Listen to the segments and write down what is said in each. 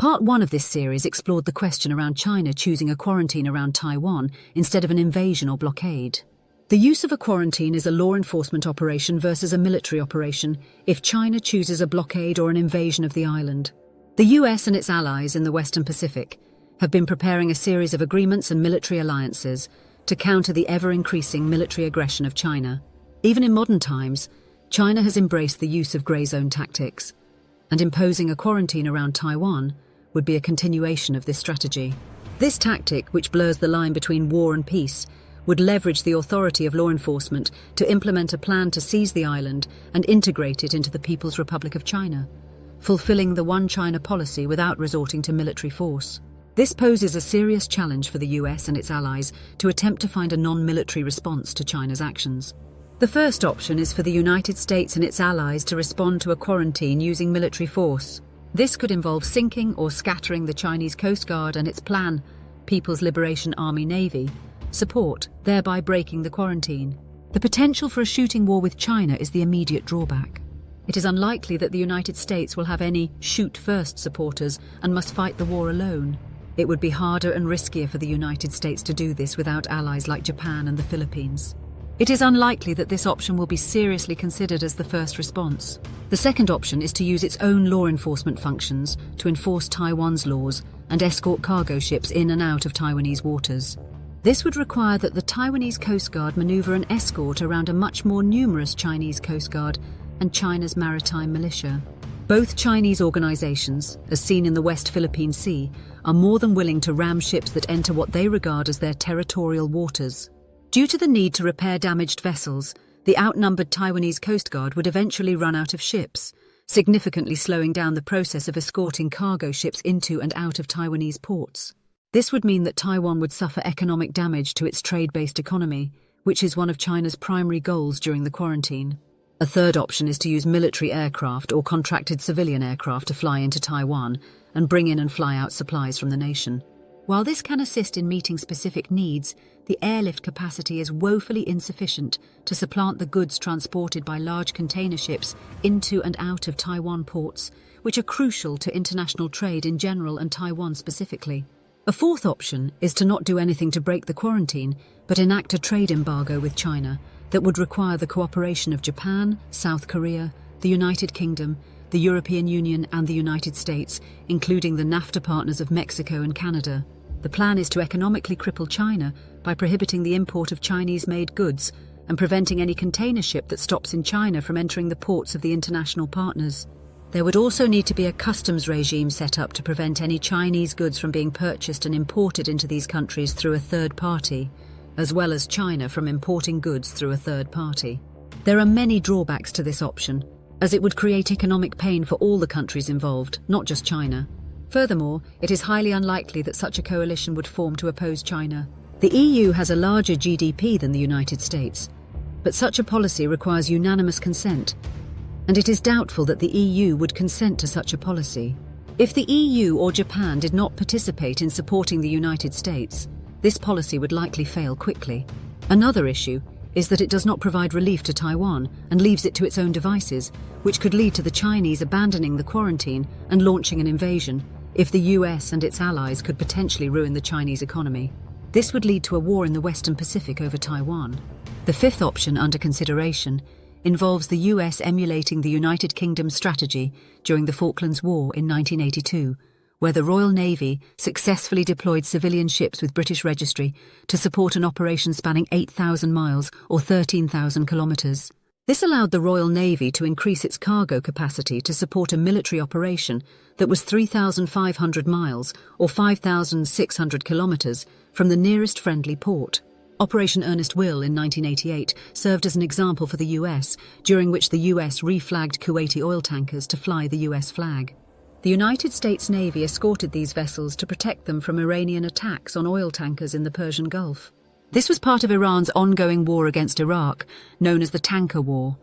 Part 1 of this series explored the question around China choosing a quarantine around Taiwan instead of an invasion or blockade. The use of a quarantine is a law enforcement operation versus a military operation if China chooses a blockade or an invasion of the island. The US and its allies in the Western Pacific have been preparing a series of agreements and military alliances to counter the ever-increasing military aggression of China. Even in modern times, China has embraced the use of grey zone tactics, and imposing a quarantine around Taiwan would be a continuation of this strategy. This tactic, which blurs the line between war and peace, would leverage the authority of law enforcement to implement a plan to seize the island and integrate it into the People's Republic of China, fulfilling the One China policy without resorting to military force. This poses a serious challenge for the US and its allies to attempt to find a non-military response to China's actions. The first option is for the United States and its allies to respond to a quarantine using military force. This could involve sinking or scattering the Chinese Coast Guard and its plan, People's Liberation Army Navy, support, thereby breaking the quarantine. The potential for a shooting war with China is the immediate drawback. It is unlikely that the United States will have any shoot-first supporters and must fight the war alone. It would be harder and riskier for the United States to do this without allies like Japan and the Philippines. It is unlikely that this option will be seriously considered as the first response. The second option is to use its own law enforcement functions to enforce Taiwan's laws and escort cargo ships in and out of Taiwanese waters. This would require that the Taiwanese Coast Guard maneuver an escort around a much more numerous Chinese Coast Guard and China's maritime militia. Both Chinese organizations, as seen in the West Philippine Sea, are more than willing to ram ships that enter what they regard as their territorial waters. Due to the need to repair damaged vessels, the outnumbered Taiwanese Coast Guard would eventually run out of ships, significantly slowing down the process of escorting cargo ships into and out of Taiwanese ports. This would mean that Taiwan would suffer economic damage to its trade-based economy, which is one of China's primary goals during the quarantine. A third option is to use military aircraft or contracted civilian aircraft to fly into Taiwan and bring in and fly out supplies from the nation. While this can assist in meeting specific needs, the airlift capacity is woefully insufficient to supplant the goods transported by large container ships into and out of Taiwan ports, which are crucial to international trade in general and Taiwan specifically. A fourth option is to not do anything to break the quarantine, but enact a trade embargo with China that would require the cooperation of Japan, South Korea, the United Kingdom, the European Union and the United States, including the NAFTA partners of Mexico and Canada. The plan is to economically cripple China by prohibiting the import of Chinese-made goods and preventing any container ship that stops in China from entering the ports of the international partners. There would also need to be a customs regime set up to prevent any Chinese goods from being purchased and imported into these countries through a third party, as well as China from importing goods through a third party. There are many drawbacks to this option, as it would create economic pain for all the countries involved, not just China. Furthermore, it is highly unlikely that such a coalition would form to oppose China. The EU has a larger GDP than the United States, but such a policy requires unanimous consent, and it is doubtful that the EU would consent to such a policy. If the EU or Japan did not participate in supporting the United States, this policy would likely fail quickly. Another issue is that it does not provide relief to Taiwan and leaves it to its own devices, which could lead to the Chinese abandoning the quarantine and launching an invasion, if the US and its allies could potentially ruin the Chinese economy. This would lead to a war in the Western Pacific over Taiwan. The fifth option under consideration involves the US emulating the United Kingdom's strategy during the Falklands War in 1982, where the Royal Navy successfully deployed civilian ships with British registry to support an operation spanning 8,000 miles or 13,000 kilometres. This allowed the Royal Navy to increase its cargo capacity to support a military operation that was 3,500 miles or 5,600 kilometres from the nearest friendly port. Operation Earnest Will in 1988 served as an example for the US, during which the US reflagged Kuwaiti oil tankers to fly the US flag. The United States Navy escorted these vessels to protect them from Iranian attacks on oil tankers in the Persian Gulf. This was part of Iran's ongoing war against Iraq, known as the Tanker War.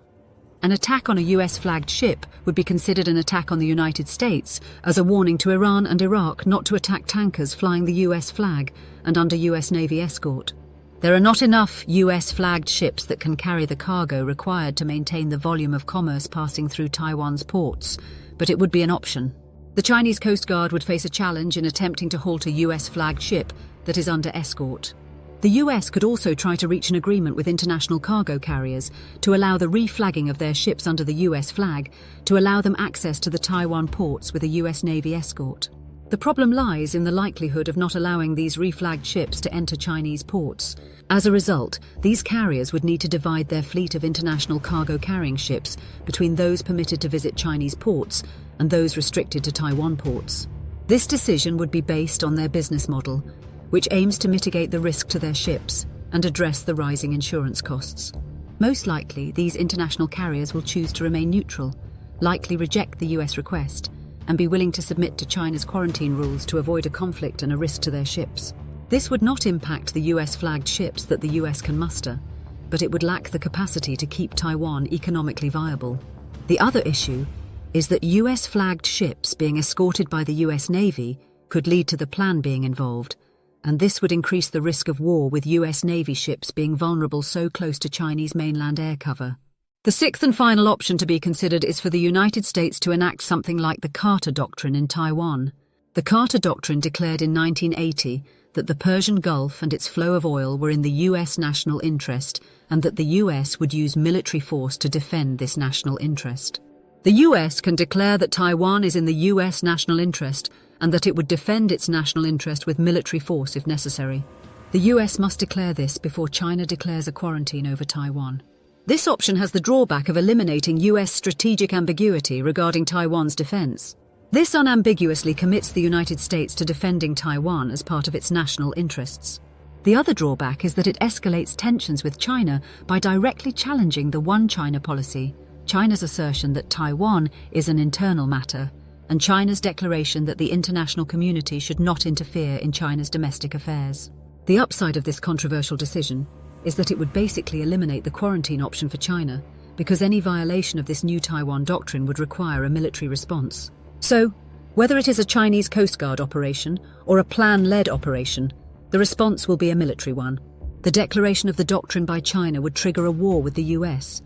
An attack on a US-flagged ship would be considered an attack on the United States as a warning to Iran and Iraq not to attack tankers flying the US flag and under US Navy escort. There are not enough US-flagged ships that can carry the cargo required to maintain the volume of commerce passing through Taiwan's ports, but it would be an option. The Chinese Coast Guard would face a challenge in attempting to halt a US-flagged ship that is under escort. The US could also try to reach an agreement with international cargo carriers to allow the reflagging of their ships under the US flag to allow them access to the Taiwan ports with a US Navy escort. The problem lies in the likelihood of not allowing these reflagged ships to enter Chinese ports. As a result, these carriers would need to divide their fleet of international cargo carrying ships between those permitted to visit Chinese ports and those restricted to Taiwan ports. This decision would be based on their business model, which aims to mitigate the risk to their ships and address the rising insurance costs. Most likely, these international carriers will choose to remain neutral, likely reject the US request, and be willing to submit to China's quarantine rules to avoid a conflict and a risk to their ships. This would not impact the US-flagged ships that the US can muster, but it would lack the capacity to keep Taiwan economically viable. The other issue is that US-flagged ships being escorted by the US Navy could lead to the plan being involved, and this would increase the risk of war with US Navy ships being vulnerable so close to Chinese mainland air cover. The sixth and final option to be considered is for the United States to enact something like the Carter Doctrine in Taiwan. The Carter Doctrine declared in 1980 that the Persian Gulf and its flow of oil were in the US national interest and that the US would use military force to defend this national interest. The US can declare that Taiwan is in the US national interest and that it would defend its national interest with military force if necessary. The US must declare this before China declares a quarantine over Taiwan. This option has the drawback of eliminating US strategic ambiguity regarding Taiwan's defense. This unambiguously commits the United States to defending Taiwan as part of its national interests. The other drawback is that it escalates tensions with China by directly challenging the One China policy, China's assertion that Taiwan is an internal matter, and China's declaration that the international community should not interfere in China's domestic affairs. The upside of this controversial decision is that it would basically eliminate the quarantine option for China, because any violation of this new Taiwan doctrine would require a military response. So, whether it is a Chinese Coast Guard operation or a plan-led operation, the response will be a military one. The declaration of the doctrine by China would trigger a war with the US.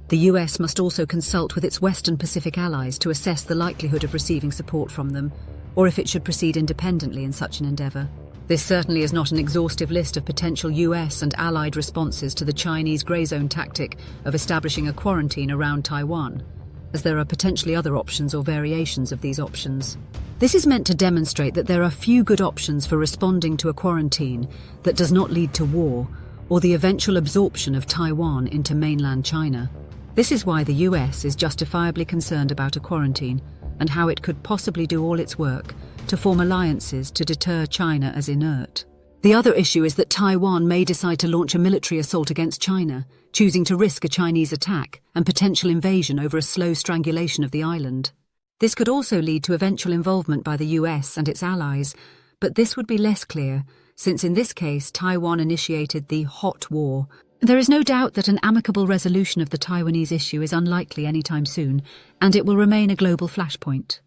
The US must also consult with its Western Pacific allies to assess the likelihood of receiving support from them, or if it should proceed independently in such an endeavour. This certainly is not an exhaustive list of potential US and allied responses to the Chinese grey zone tactic of establishing a quarantine around Taiwan, as there are potentially other options or variations of these options. This is meant to demonstrate that there are few good options for responding to a quarantine that does not lead to war or the eventual absorption of Taiwan into mainland China. This is why the US is justifiably concerned about a quarantine and how it could possibly do all its work to form alliances to deter China as inert. The other issue is that Taiwan may decide to launch a military assault against China, choosing to risk a Chinese attack and potential invasion over a slow strangulation of the island. This could also lead to eventual involvement by the US and its allies, but this would be less clear, since in this case Taiwan initiated the hot war. There is no doubt that an amicable resolution of the Taiwanese issue is unlikely anytime soon, and it will remain a global flashpoint.